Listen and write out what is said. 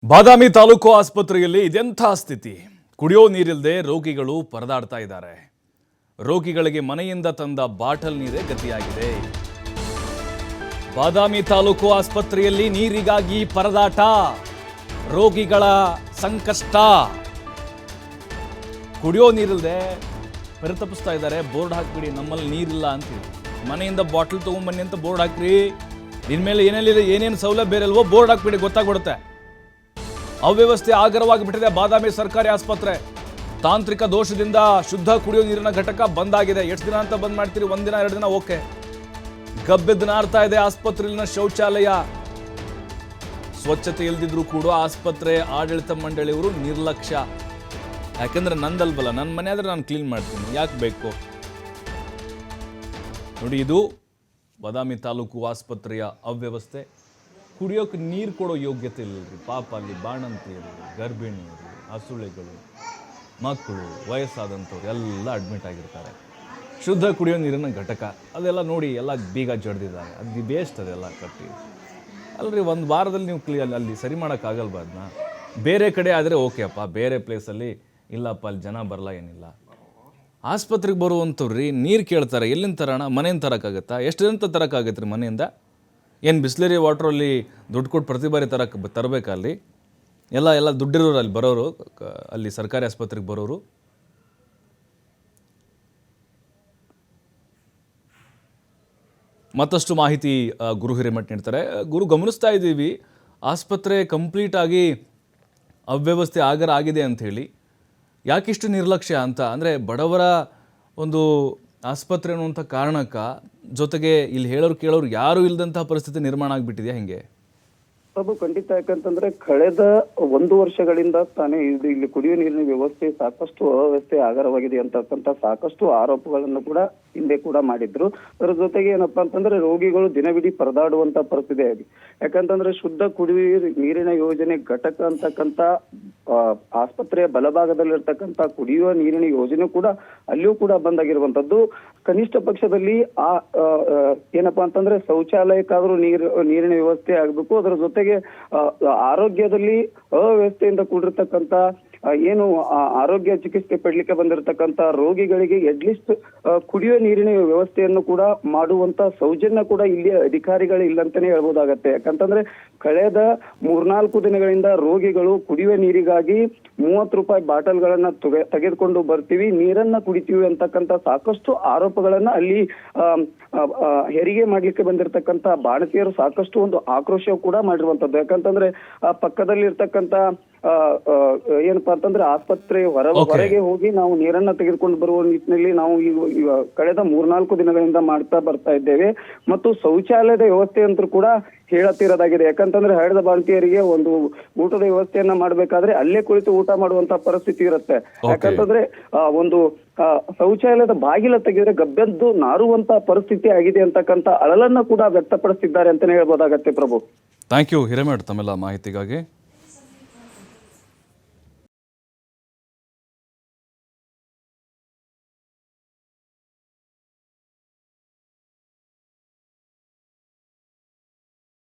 ಬಾದಾಮಿ ತಾಲೂಕು ಆಸ್ಪತ್ರೆಯಲ್ಲಿ ಇದೆಂಥ ಸ್ಥಿತಿ. ಕುಡಿಯೋ ನೀರಿಲ್ಲದೆ ರೋಗಿಗಳು ಪರದಾಡ್ತಾ ಇದ್ದಾರೆ. ರೋಗಿಗಳಿಗೆ ಮನೆಯಿಂದ ತಂದ ಬಾಟಲ್ ನೀರೇ ಗತಿಯಾಗಿದೆ. ಬಾದಾಮಿ ತಾಲೂಕು ಆಸ್ಪತ್ರೆಯಲ್ಲಿ ನೀರಿಗಾಗಿ ಪರದಾಟ, ರೋಗಿಗಳ ಸಂಕಷ್ಟ. ಕುಡಿಯೋ ನೀರಿಲ್ಲದೆ ಪರಿತಪಿಸ್ತಾ ಇದ್ದಾರೆ. ಬೋರ್ಡ್ ಹಾಕ್ಬಿಡಿ, ನಮ್ಮಲ್ಲಿ ನೀರಿಲ್ಲ ಅಂತೀವಿ. ಮನೆಯಿಂದ ಬಾಟಲ್ ತಗೊಂಬನ್ನಿ ಅಂತ ಬೋರ್ಡ್ ಹಾಕ್ರಿ. ಇನ್ಮೇಲೆ ಏನೇನು ಸೌಲಭ್ಯ ಇರಲ್ವೋ ಬೋರ್ಡ್ ಹಾಕ್ಬಿಡಿ, ಗೊತ್ತಾಗ್ಬಿಡುತ್ತೆ. ಅವ್ಯವಸ್ಥೆ ಆಗರವಾಗಿಬಿಟ್ಟಿದೆ ಬಾದಾಮಿ ಸರ್ಕಾರಿ ಆಸ್ಪತ್ರೆ. ತಾಂತ್ರಿಕ ದೋಷದಿಂದ ಶುದ್ಧ ಕುಡಿಯೋ ನೀರಿನ ಘಟಕ ಬಂದ್ ಆಗಿದೆ. ಎಷ್ಟು ದಿನ ಅಂತ ಬಂದ್ ಮಾಡ್ತೀರಿ? ಒಂದಿನ ಎರಡು ದಿನ ಓಕೆ. ಗಬ್ಬೆದ್ದು ನಾರ್ತಾ ಇದೆ ಆಸ್ಪತ್ರೆಯಲ್ಲಿನ ಶೌಚಾಲಯ. ಸ್ವಚ್ಛತೆ ಇಲ್ದಿದ್ರು ಕೂಡ ಆಸ್ಪತ್ರೆ ಆಡಳಿತ ಮಂಡಳಿಯವರು ನಿರ್ಲಕ್ಷ್ಯ. ಯಾಕಂದ್ರೆ ನಂದಲ್ವಲ್ಲ, ನನ್ನ ಮನೆ ಆದ್ರೆ ನಾನು ಕ್ಲೀನ್ ಮಾಡ್ತೀನಿ, ಯಾಕೆ ಬೇಕು ನೋಡಿ. ಇದು ಬಾದಾಮಿ ತಾಲೂಕು ಆಸ್ಪತ್ರೆಯ ಅವ್ಯವಸ್ಥೆ. ಕುಡಿಯೋಕೆ ನೀರು ಕೊಡೋ ಯೋಗ್ಯತೆ ಇಲ್ಲರಿ. ಪಾಪ ಅಲ್ಲಿ ಬಾಣಂತಿಯರು, ಗರ್ಭಿಣಿಯರು, ಹಸುಳೆಗಳು, ಮಕ್ಕಳು, ವಯಸ್ಸಾದಂಥವ್ರು ಎಲ್ಲ ಅಡ್ಮಿಟ್ ಆಗಿರ್ತಾರೆ. ಶುದ್ಧ ಕುಡಿಯೋ ನೀರಿನ ಘಟಕ ಅದೆಲ್ಲ ನೋಡಿ ಎಲ್ಲ ಬೀಗ ಜಡ್ದಿದ್ದಾರೆ. ಅದು ಬೇಸ್ಟ್ ಅದೆಲ್ಲ ಕಟ್ಟಿ ಅಲ್ರಿ. ಒಂದು ವಾರದಲ್ಲಿ ನೀವು ಅಲ್ಲಿ ಸರಿ ಮಾಡೋಕ್ಕಾಗಲ್ವ ಅದನ್ನ? ಬೇರೆ ಕಡೆ ಆದರೆ ಓಕೆ ಅಪ್ಪ, ಬೇರೆ ಪ್ಲೇಸಲ್ಲಿ ಇಲ್ಲಪ್ಪ ಅಲ್ಲಿ ಜನ ಬರಲ್ಲ, ಏನಿಲ್ಲ. ಆಸ್ಪತ್ರೆಗೆ ಬರುವಂಥವ್ರಿ ನೀರು ಕೇಳ್ತಾರೆ. ಎಲ್ಲಿಂದ ತರೋಣ? ಮನೆಯಿಂದ ತರೋಕ್ಕಾಗತ್ತಾ? ಎಷ್ಟು ದಿನ ತರೋಕ್ಕಾಗತ್ತೆ ರೀ ಮನೆಯಿಂದ? ಏನು ಬಿಸ್ಲರಿ ವಾಟ್ರಲ್ಲಿ ದುಡ್ಡು ಕೊಟ್ಟು ಪ್ರತಿ ಬಾರಿ ತರಬೇಕಲ್ಲಿ? ಎಲ್ಲ ದುಡ್ಡಿರೋರು ಅಲ್ಲಿ ಬರೋರು, ಅಲ್ಲಿ ಸರ್ಕಾರಿ ಆಸ್ಪತ್ರೆಗೆ ಬರೋರು. ಮತ್ತಷ್ಟು ಮಾಹಿತಿ ಗುರು ಹಿರೇಮಠ್ ನೀಡ್ತಾರೆ. ಗುರು, ಗಮನಿಸ್ತಾ ಇದ್ದೀವಿ ಆಸ್ಪತ್ರೆ ಕಂಪ್ಲೀಟಾಗಿ ಅವ್ಯವಸ್ಥೆ ಆಗಿದೆ ಅಂಥೇಳಿ. ಯಾಕಿಷ್ಟು ನಿರ್ಲಕ್ಷ್ಯ ಅಂತ ಅಂದರೆ ಬಡವರ ಒಂದು ಆಸ್ಪತ್ರೆ ಅನ್ನುವಂಥ ಕಾರಣಕ್ಕ, ಜೊತೆಗೆ ಇಲ್ಲಿ ಹೇಳೋರು ಕೇಳೋರು ಯಾರೂ ಇಲ್ಲದಂತಹ ಪರಿಸ್ಥಿತಿ ನಿರ್ಮಾಣ ಆಗಿಬಿಟ್ಟಿದೆಯಾ ಹೆಂಗೆ? ಅದು ಖಂಡಿತ. ಯಾಕಂತಂದ್ರೆ ಕಳೆದ 1 ವರ್ಷಗಳಿಂದ ತಾನೇ ಇಲ್ಲಿ ಕುಡಿಯುವ ನೀರಿನ ವ್ಯವಸ್ಥೆ ಸಾಕಷ್ಟು ಅವ್ಯವಸ್ಥೆ ಆಗರವಾಗಿದೆ ಅಂತಕ್ಕಂಥ ಸಾಕಷ್ಟು ಆರೋಪಗಳನ್ನು ಕೂಡ ಹಿಂದೆ ಕೂಡ ಮಾಡಿದ್ರು. ಅದರ ಜೊತೆಗೆ ಏನಪ್ಪಾ ಅಂತಂದ್ರೆ ರೋಗಿಗಳು ದಿನವಿಡೀ ಪರದಾಡುವಂತ ಪರಿಸ್ಥಿತಿ ಆಗಿದೆ. ಯಾಕಂತಂದ್ರೆ ಶುದ್ಧ ಕುಡಿಯುವ ನೀರಿನ ಯೋಜನೆ ಘಟಕ ಅಂತಕ್ಕಂಥ ಆಸ್ಪತ್ರೆಯ ಬಲಭಾಗದಲ್ಲಿರ್ತಕ್ಕಂಥ ಕುಡಿಯುವ ನೀರಿನ ಯೋಜನೆ ಕೂಡ ಅಲ್ಲಿಯೂ ಕೂಡ ಬಂದಾಗಿರುವಂತದ್ದು. ಕನಿಷ್ಠ ಪಕ್ಷದಲ್ಲಿ ಏನಪ್ಪಾ ಅಂತಂದ್ರೆ ಶೌಚಾಲಯಕ್ಕಾದ್ರೂ ನೀರಿನ ವ್ಯವಸ್ಥೆ ಆಗ್ಬೇಕು. ಅದರ ಜೊತೆಗೆ ಆರೋಗ್ಯದಲ್ಲಿ ಅವ್ಯವಸ್ಥೆಯಿಂದ ಕೂಡಿರ್ತಕ್ಕಂಥ ಏನು ಆರೋಗ್ಯ ಚಿಕಿತ್ಸೆ ಪಡ್ಲಿಕ್ಕೆ ಬಂದಿರತಕ್ಕಂತ ರೋಗಿಗಳಿಗೆ ಅಟ್ಲೀಸ್ಟ್ ಕುಡಿಯುವ ನೀರಿನ ವ್ಯವಸ್ಥೆಯನ್ನು ಕೂಡ ಮಾಡುವಂತ ಸೌಜನ್ಯ ಕೂಡ ಇಲ್ಲಿ ಅಧಿಕಾರಿಗಳು ಇಲ್ಲಂತಾನೆ ಹೇಳ್ಬೋದಾಗತ್ತೆ. ಯಾಕಂತಂದ್ರೆ ಕಳೆದ 3-4 ದಿನಗಳಿಂದ ರೋಗಿಗಳು ಕುಡಿಯುವ ನೀರಿಗಾಗಿ 30 ರೂಪಾಯಿ ಬಾಟಲ್ಗಳನ್ನ ತೆಗೆದುಕೊಂಡು ಬರ್ತೀವಿ, ನೀರನ್ನ ಕುಡಿತೀವಿ ಅಂತಕ್ಕಂಥ ಸಾಕಷ್ಟು ಆರೋಪಗಳನ್ನ ಅಲ್ಲಿ ಹೆರಿಗೆ ಮಾಡ್ಲಿಕ್ಕೆ ಬಂದಿರತಕ್ಕಂತ ಬಾಣತಿಯರು ಸಾಕಷ್ಟು ಒಂದು ಆಕ್ರೋಶ ಕೂಡ ಮಾಡಿರುವಂತದ್ದು. ಯಾಕಂತಂದ್ರೆ ಪಕ್ಕದಲ್ಲಿ ಇರ್ತಕ್ಕಂತ ಏನಪ್ಪಾ ಅಂತಂದ್ರೆ ಆಸ್ಪತ್ರೆ ಹೊರಗೆ ಹೋಗಿ ನಾವು ನೀರನ್ನ ತೆಗೆದುಕೊಂಡು ಬರುವ ನಿಟ್ಟಿನಲ್ಲಿ ನಾವು ಈಗ ಕಳೆದ 3-4 ದಿನಗಳಿಂದ ಮಾಡ್ತಾ ಬರ್ತಾ ಇದ್ದೇವೆ. ಮತ್ತು ಶೌಚಾಲಯದ ವ್ಯವಸ್ಥೆ ಅಂತೂ ಕೂಡ ಹೇಳತ್ತಿರೋದಾಗಿದೆ. ಯಾಕಂತಂದ್ರೆ ಹಳೆದ ಬಾಣತಿಯರಿಗೆ ಒಂದು ಊಟದ ವ್ಯವಸ್ಥೆಯನ್ನ ಮಾಡ್ಬೇಕಾದ್ರೆ ಅಲ್ಲೇ ಕುಳಿತು ಊಟ ಮಾಡುವಂತ ಪರಿಸ್ಥಿತಿ ಇರುತ್ತೆ. ಯಾಕಂತಂದ್ರೆ ಒಂದು ಶೌಚಾಲಯದ ಬಾಗಿಲ ತೆಗೆದ್ರೆ ಗಬ್ಬೆದ್ದು ನಾರುವಂತ ಪರಿಸ್ಥಿತಿ ಆಗಿದೆ ಅಂತಕ್ಕಂಥ ಅಳಲನ್ನ ಕೂಡ ವ್ಯಕ್ತಪಡಿಸಿದ್ದಾರೆ ಅಂತಾನೆ ಹೇಳ್ಬೋದಾಗತ್ತೆ. ಪ್ರಭು, ಥ್ಯಾಂಕ್ ಯು ಹಿರೇಮಠ್ ತಮ್ಮೆಲ್ಲ ಮಾಹಿತಿಗಾಗಿ.